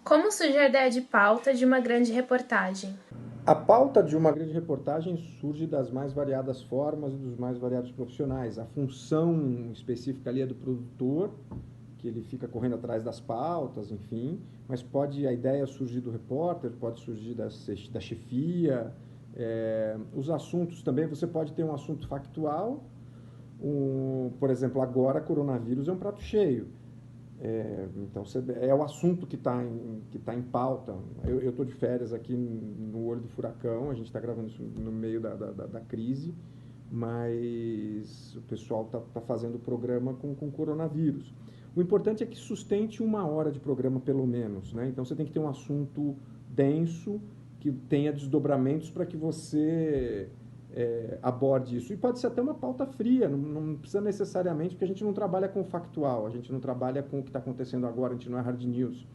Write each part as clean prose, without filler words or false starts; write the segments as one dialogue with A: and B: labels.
A: Como surge a ideia de pauta de uma grande reportagem?
B: A pauta de uma grande reportagem surge das mais variadas formas e dos mais variados profissionais. A função específica ali é do produtor, que ele fica correndo atrás das pautas, enfim, mas a ideia surgir do repórter, pode surgir da chefia. Os assuntos também, você pode ter um assunto factual, por exemplo, agora coronavírus é um prato cheio. Então, é o assunto que tá em pauta. Eu estou de férias aqui no olho do furacão, a gente está gravando isso no meio da crise, mas o pessoal tá fazendo o programa com coronavírus. O importante é que sustente 1 hora de programa, pelo menos, né? Então, você tem que ter um assunto denso, que tenha desdobramentos para que você aborde isso. E pode ser até uma pauta fria, não precisa necessariamente, porque a gente não trabalha com o factual, a gente não trabalha com o que está acontecendo agora, a gente não é hard news.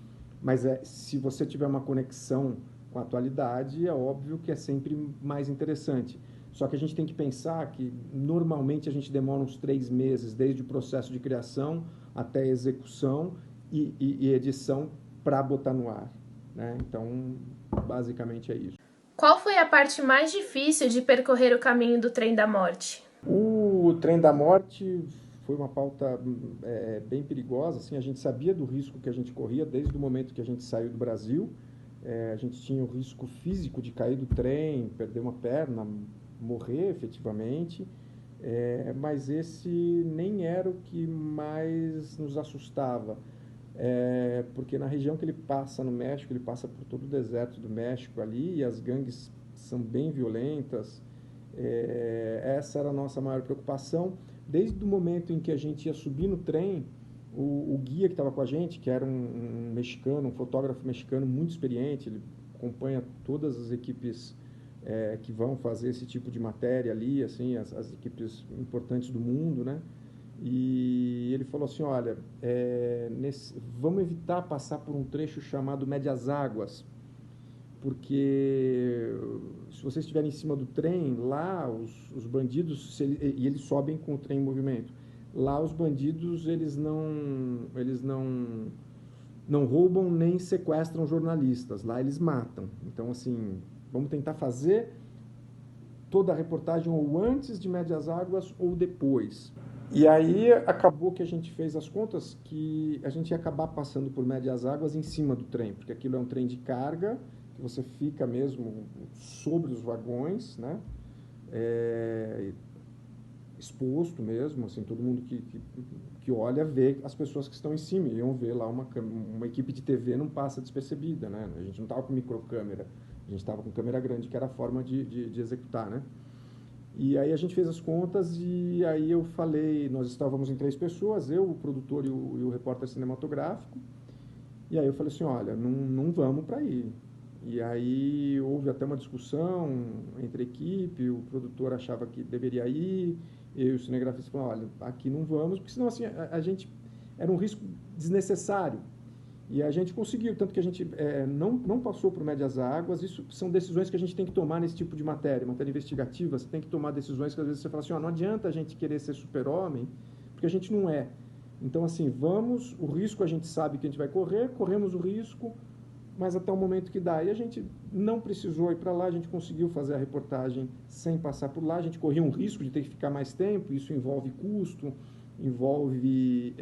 B: Mas se você tiver uma conexão com a atualidade, é óbvio que é sempre mais interessante. Só que a gente tem que pensar que normalmente a gente demora uns 3 meses, desde o processo de criação até a execução e edição para botar no ar, né? Então, basicamente é isso.
A: Qual foi a parte mais difícil de percorrer o caminho do trem da morte?
B: O trem da morte foi uma pauta bem perigosa. Assim, a gente sabia do risco que a gente corria desde o momento que a gente saiu do Brasil. A gente tinha o risco físico de cair do trem, perder uma perna, morrer efetivamente. Mas esse nem era o que mais nos assustava. Porque na região que ele passa no México, ele passa por todo o deserto do México ali, e as gangues são bem violentas. Essa era a nossa maior preocupação. Desde o momento em que a gente ia subir no trem, o guia que estava com a gente, que era um mexicano, um fotógrafo mexicano muito experiente, ele acompanha todas as equipes que vão fazer esse tipo de matéria ali, assim, as equipes importantes do mundo, né? E ele falou assim, olha, vamos evitar passar por um trecho chamado Médias Águas, porque se vocês estiverem em cima do trem, lá os bandidos, e eles sobem com o trem em movimento, lá os bandidos eles não roubam nem sequestram jornalistas, lá eles matam. Então, assim, vamos tentar fazer toda a reportagem ou antes de Médias Águas ou depois. E aí acabou que a gente fez as contas que a gente ia acabar passando por Médias Águas em cima do trem, porque aquilo é um trem de carga, que você fica mesmo sobre os vagões, né? Exposto mesmo, assim, todo mundo que olha vê as pessoas que estão em cima, iam ver lá uma equipe de TV não passa despercebida, né? A gente não estava com microcâmera, a gente estava com câmera grande, que era a forma de executar, né? E aí a gente fez as contas e aí eu falei, nós estávamos em 3 pessoas, eu, o produtor e o repórter cinematográfico, e aí eu falei assim, olha, não vamos para aí. E aí houve até uma discussão entre a equipe, o produtor achava que deveria ir, eu e o cinegrafista falaram, olha, aqui não vamos, porque senão assim, a gente era um risco desnecessário. E a gente conseguiu, tanto que a gente não passou por Médias Águas. Isso são decisões que a gente tem que tomar nesse tipo de matéria investigativa. Você tem que tomar decisões que às vezes você fala assim, não adianta a gente querer ser super-homem, porque a gente não é. Então, assim, o risco a gente sabe que a gente vai correr, corremos o risco, mas até o momento que dá. E a gente não precisou ir para lá, a gente conseguiu fazer a reportagem sem passar por lá, a gente corria um risco de ter que ficar mais tempo, isso envolve custo, envolve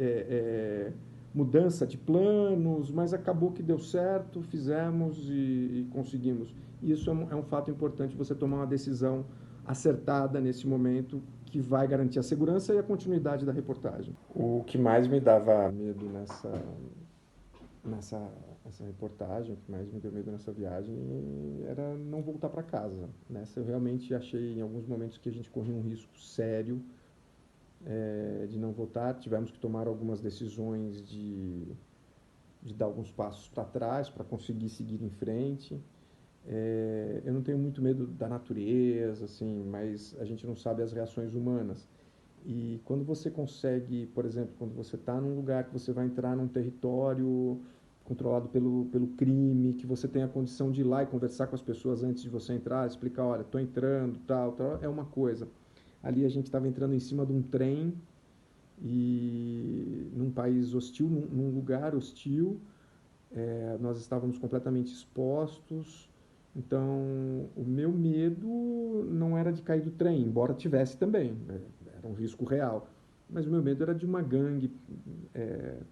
B: mudança de planos, mas acabou que deu certo, fizemos e conseguimos. E isso é um fato importante, você tomar uma decisão acertada nesse momento que vai garantir a segurança e a continuidade da reportagem. O que mais me dava medo nessa reportagem, o que mais me deu medo nessa viagem era não voltar para casa. Nessa eu realmente achei em alguns momentos que a gente corria um risco sério de não voltar. Tivemos que tomar algumas decisões de dar alguns passos para trás para conseguir seguir em frente. Eu não tenho muito medo da natureza, assim, mas a gente não sabe as reações humanas. E quando você consegue, por exemplo, quando você está num lugar que você vai entrar num território controlado pelo crime, que você tem a condição de ir lá e conversar com as pessoas antes de você entrar, explicar, olha, estou entrando, tal, é uma coisa. Ali a gente estava entrando em cima de um trem e num país hostil, num lugar hostil, nós estávamos completamente expostos. Então, o meu medo não era de cair do trem, embora tivesse também, era um risco real. Mas o meu medo era de uma gangue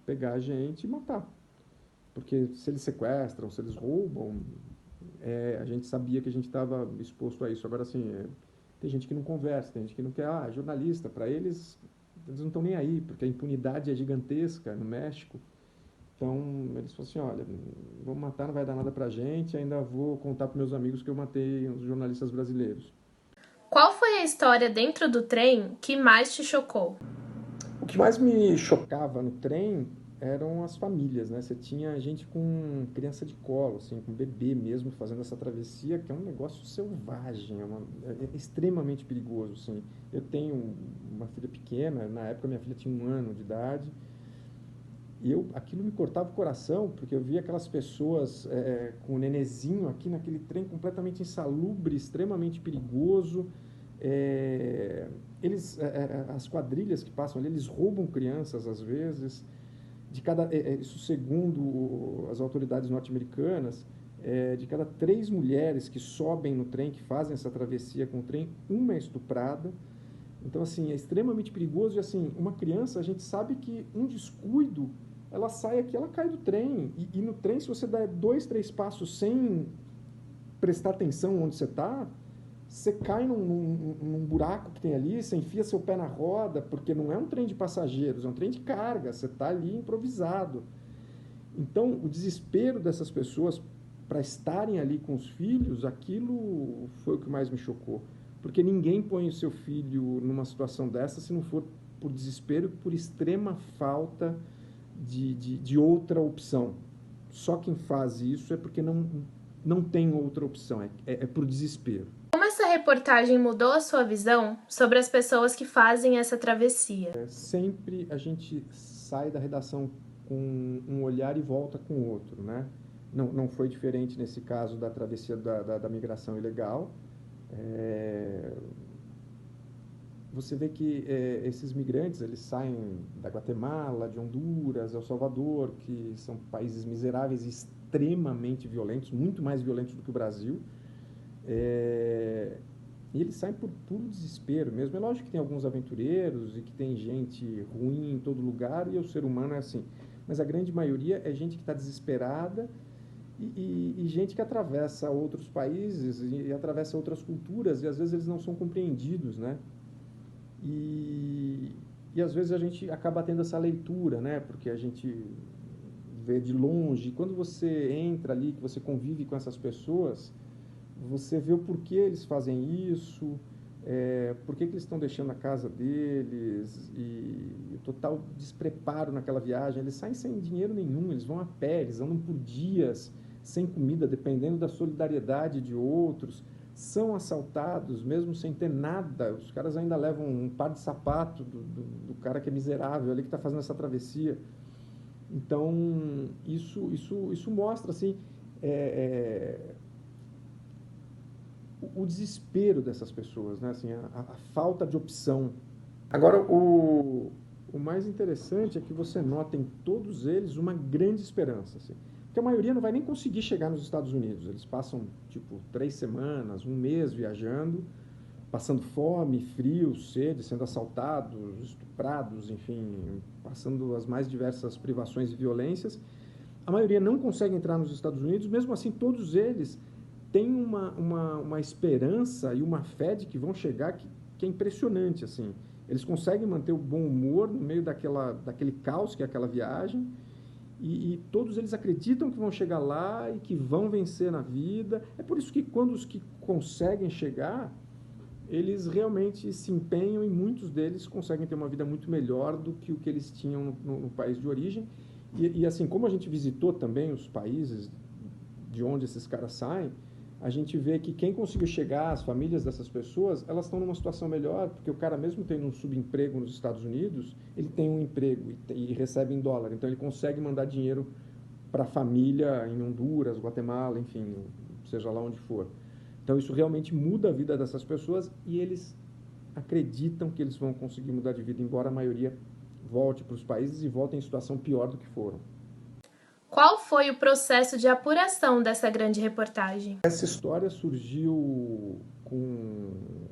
B: pegar a gente e matar. Porque se eles sequestram, se eles roubam, a gente sabia que a gente estava exposto a isso. Agora, assim, tem gente que não conversa, tem gente que não quer, jornalista, para eles, eles não estão nem aí, porque a impunidade é gigantesca no México. Então, eles falaram assim, olha, vamos matar, não vai dar nada pra gente, ainda vou contar para meus amigos que eu matei uns jornalistas brasileiros.
A: Qual foi a história dentro do trem que mais te chocou?
B: O que mais me chocava no trem eram as famílias, né? Você tinha gente com criança de colo, assim, com bebê mesmo, fazendo essa travessia, que é um negócio selvagem, é extremamente perigoso, assim. Eu tenho uma filha pequena, na época minha filha tinha 1 ano de idade, e aquilo me cortava o coração, porque eu via aquelas pessoas com o nenezinho aqui naquele trem completamente insalubre, extremamente perigoso. É, as quadrilhas que passam ali, eles roubam crianças às vezes. Isso segundo as autoridades norte-americanas, de cada 3 mulheres que sobem no trem, que fazem essa travessia com o trem, uma é estuprada. Então, assim, é extremamente perigoso. E, assim, uma criança, a gente sabe que um descuido, ela sai aqui, ela cai do trem. E no trem, se você der 2, 3 passos sem prestar atenção onde você está, você cai num buraco que tem ali, você enfia seu pé na roda, porque não é um trem de passageiros, é um trem de carga, você está ali improvisado. Então, o desespero dessas pessoas para estarem ali com os filhos, aquilo foi o que mais me chocou. Porque ninguém põe o seu filho numa situação dessa se não for por desespero e por extrema falta de outra opção. Só quem faz isso é porque não tem outra opção, é por desespero.
A: Como essa reportagem mudou a sua visão sobre as pessoas que fazem essa travessia?
B: Sempre a gente sai da redação com um olhar e volta com outro, né? Não foi diferente nesse caso da travessia da migração ilegal. Você vê que esses migrantes, eles saem da Guatemala, de Honduras, El Salvador, que são países miseráveis e extremamente violentos, muito mais violentos do que o Brasil. E eles saem por puro desespero mesmo. É lógico que tem alguns aventureiros e que tem gente ruim em todo lugar, e o ser humano é assim. Mas a grande maioria é gente que está desesperada e gente que atravessa outros países e atravessa outras culturas, e às vezes eles não são compreendidos, né? E às vezes a gente acaba tendo essa leitura, né? Porque a gente vê de longe. Quando você entra ali, que você convive com essas pessoas, você vê o porquê eles fazem isso, por que eles estão deixando a casa deles, e o total despreparo naquela viagem. Eles saem sem dinheiro nenhum, eles vão a pé, eles andam por dias sem comida, dependendo da solidariedade de outros, são assaltados mesmo sem ter nada. Os caras ainda levam um par de sapato do cara que é miserável ali, que está fazendo essa travessia. Então, isso mostra, assim, o desespero dessas pessoas, né? Assim, a falta de opção. Agora, o mais interessante é que você nota em todos eles uma grande esperança, assim. Porque a maioria não vai nem conseguir chegar nos Estados Unidos. Eles passam, tipo, 3 semanas, 1 mês viajando, passando fome, frio, sede, sendo assaltados, estuprados, enfim, passando as mais diversas privações e violências. A maioria não consegue entrar nos Estados Unidos, mesmo assim, todos eles têm uma esperança e uma fé de que vão chegar que é impressionante, assim. Eles conseguem manter o bom humor no meio daquele caos que é aquela viagem, e todos eles acreditam que vão chegar lá e que vão vencer na vida. É por isso que quando os que conseguem chegar, eles realmente se empenham, e muitos deles conseguem ter uma vida muito melhor do que o que eles tinham no país de origem. E assim, como a gente visitou também os países de onde esses caras saem, a gente vê que quem conseguiu chegar, as famílias dessas pessoas, elas estão numa situação melhor, porque o cara, mesmo tendo um subemprego nos Estados Unidos, ele tem um emprego e recebe em dólar, então ele consegue mandar dinheiro para a família em Honduras, Guatemala, enfim, seja lá onde for. Então isso realmente muda a vida dessas pessoas, e eles acreditam que eles vão conseguir mudar de vida, embora a maioria volte para os países e volte em situação pior do que foram.
A: Qual foi o processo de apuração dessa grande reportagem?
B: Essa história surgiu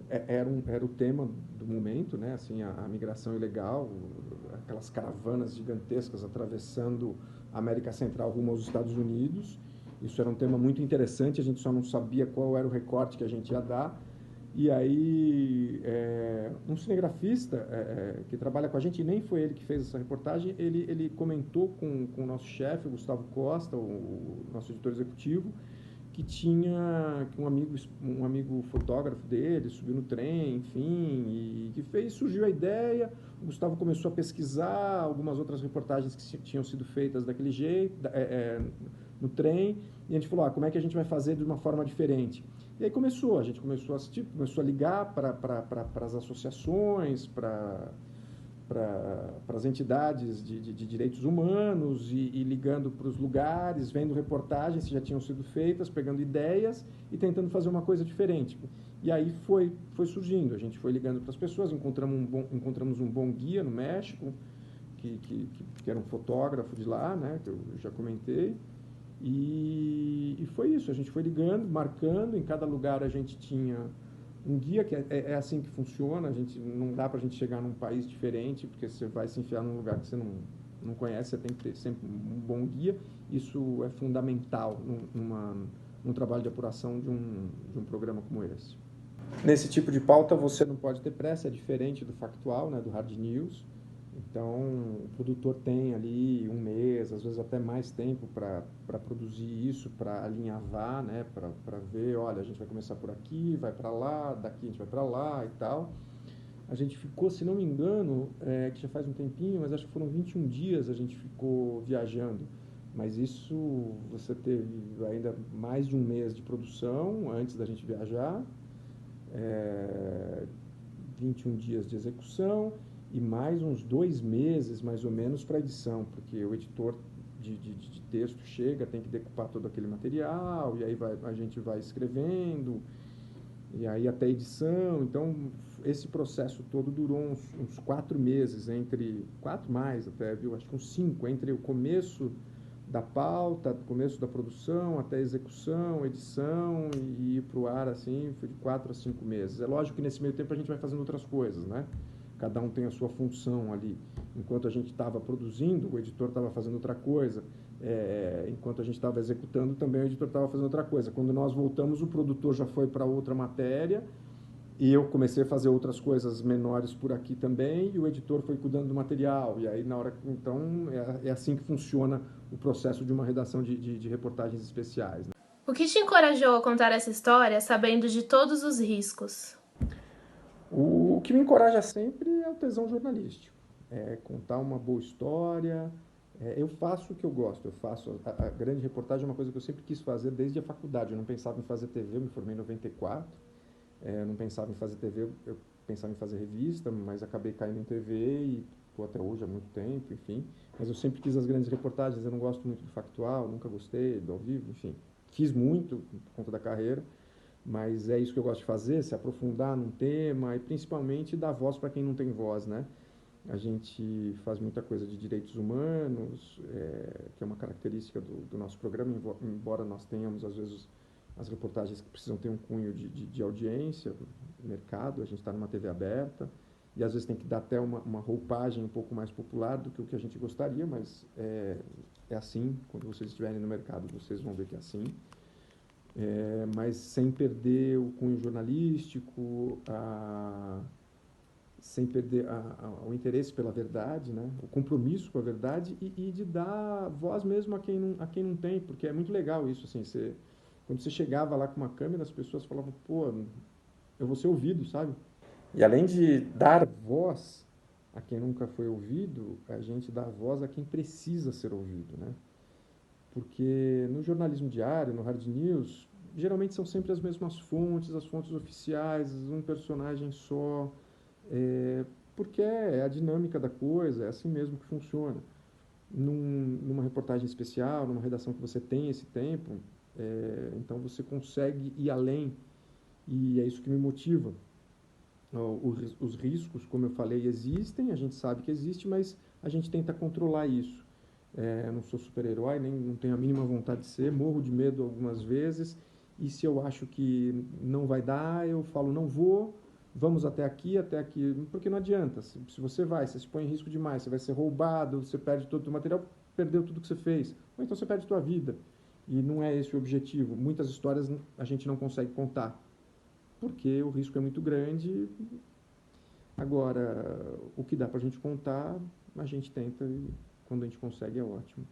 B: era o tema do momento, né? Assim, a migração ilegal, aquelas caravanas gigantescas atravessando a América Central rumo aos Estados Unidos. Isso era um tema muito interessante, a gente só não sabia qual era o recorte que a gente ia dar. E aí, um cinegrafista que trabalha com a gente, e nem foi ele que fez essa reportagem, ele comentou com o nosso chefe, o Gustavo Costa, o nosso editor executivo, que tinha um amigo fotógrafo dele, subiu no trem, enfim, e que surgiu a ideia. O Gustavo começou a pesquisar algumas outras reportagens que tinham sido feitas daquele jeito, no trem, e a gente falou, como é que a gente vai fazer de uma forma diferente? E aí a gente começou a assistir, começou a ligar para as associações, para as entidades de direitos humanos e ligando para os lugares, vendo reportagens que já tinham sido feitas, pegando ideias e tentando fazer uma coisa diferente. E aí foi surgindo, a gente foi ligando para as pessoas, encontramos um bom guia no México, que era um fotógrafo de lá, né, que eu já comentei, e foi isso, a gente foi ligando, marcando, em cada lugar a gente tinha um guia, que é assim que funciona, não dá para a gente chegar num país diferente, porque você vai se enfiar num lugar que você não conhece, você tem que ter sempre um bom guia, isso é fundamental num trabalho de apuração de um programa como esse. Nesse tipo de pauta você não pode ter pressa, é diferente do factual, né, do hard news. Então, o produtor tem ali um mês, às vezes até mais tempo para produzir isso, para alinhavar, né, para ver, olha, a gente vai começar por aqui, vai para lá, daqui a gente vai para lá e tal. A gente ficou, se não me engano, que já faz um tempinho, mas acho que foram 21 dias a gente ficou viajando. Mas isso, você teve ainda mais de um mês de produção antes da gente viajar, 21 dias de execução e mais uns 2 meses, mais ou menos, para edição, porque o editor de texto chega, tem que decupar todo aquele material, e aí a gente vai escrevendo, e aí até edição. Então, esse processo todo durou uns 4 meses, 4 mais até, viu? Acho que uns 5, entre o começo da pauta, começo da produção, até a execução, edição e ir para o ar, assim, foi de 4 a 5 meses. É lógico que nesse meio tempo a gente vai fazendo outras coisas, né? Cada um tem a sua função ali. Enquanto a gente estava produzindo, o editor estava fazendo outra coisa. Enquanto a gente estava executando, também o editor estava fazendo outra coisa. Quando nós voltamos, o produtor já foi para outra matéria, e eu comecei a fazer outras coisas menores por aqui também, e o editor foi cuidando do material. E aí, então, é assim que funciona o processo de uma redação de reportagens especiais, né?
A: O que te encorajou a contar essa história sabendo de todos os riscos?
B: O que me encoraja sempre é o tesão jornalístico. É contar uma boa história. Eu faço o que eu gosto. A grande reportagem é uma coisa que eu sempre quis fazer desde a faculdade. Eu não pensava em fazer TV, eu me formei em 94. Eu não pensava em fazer TV, eu pensava em fazer revista, mas acabei caindo em TV e estou até hoje há muito tempo, enfim. Mas eu sempre quis as grandes reportagens, eu não gosto muito do factual, nunca gostei do ao vivo, enfim. Fiz muito por conta da carreira, mas é isso que eu gosto de fazer, se aprofundar num tema e principalmente dar voz para quem não tem voz, né? A gente faz muita coisa de direitos humanos, que é uma característica do nosso programa, embora nós tenhamos, às vezes, as reportagens que precisam ter um cunho de audiência, mercado, a gente está numa TV aberta, e às vezes tem que dar até uma roupagem um pouco mais popular do que o que a gente gostaria, mas é assim, quando vocês estiverem no mercado, vocês vão ver que é assim. Mas sem perder o cunho jornalístico, sem perder o interesse pela verdade, né? O compromisso com a verdade e de dar voz mesmo a quem não tem, porque é muito legal isso, assim, quando você chegava lá com uma câmera, as pessoas falavam, pô, eu vou ser ouvido, sabe? E além de dar voz a quem nunca foi ouvido, a gente dá voz a quem precisa ser ouvido, né? Porque no jornalismo diário, no hard news, geralmente são sempre as mesmas fontes, as fontes oficiais, um personagem só, porque é a dinâmica da coisa, é assim mesmo que funciona. Numa reportagem especial, numa redação que você tem esse tempo, então você consegue ir além, e é isso que me motiva. Os riscos, como eu falei, existem, a gente sabe que existe, mas a gente tenta controlar isso. Eu não sou super-herói, nem não tenho a mínima vontade de ser, morro de medo algumas vezes, e se eu acho que não vai dar, eu falo, não vou, vamos até aqui, porque não adianta. Se você vai, você se põe em risco demais, você vai ser roubado, você perde todo o seu material, perdeu tudo que você fez, ou então você perde a sua vida. E não é esse o objetivo. Muitas histórias a gente não consegue contar, porque o risco é muito grande. Agora, o que dá para a gente contar, a gente tenta e quando a gente consegue é ótimo.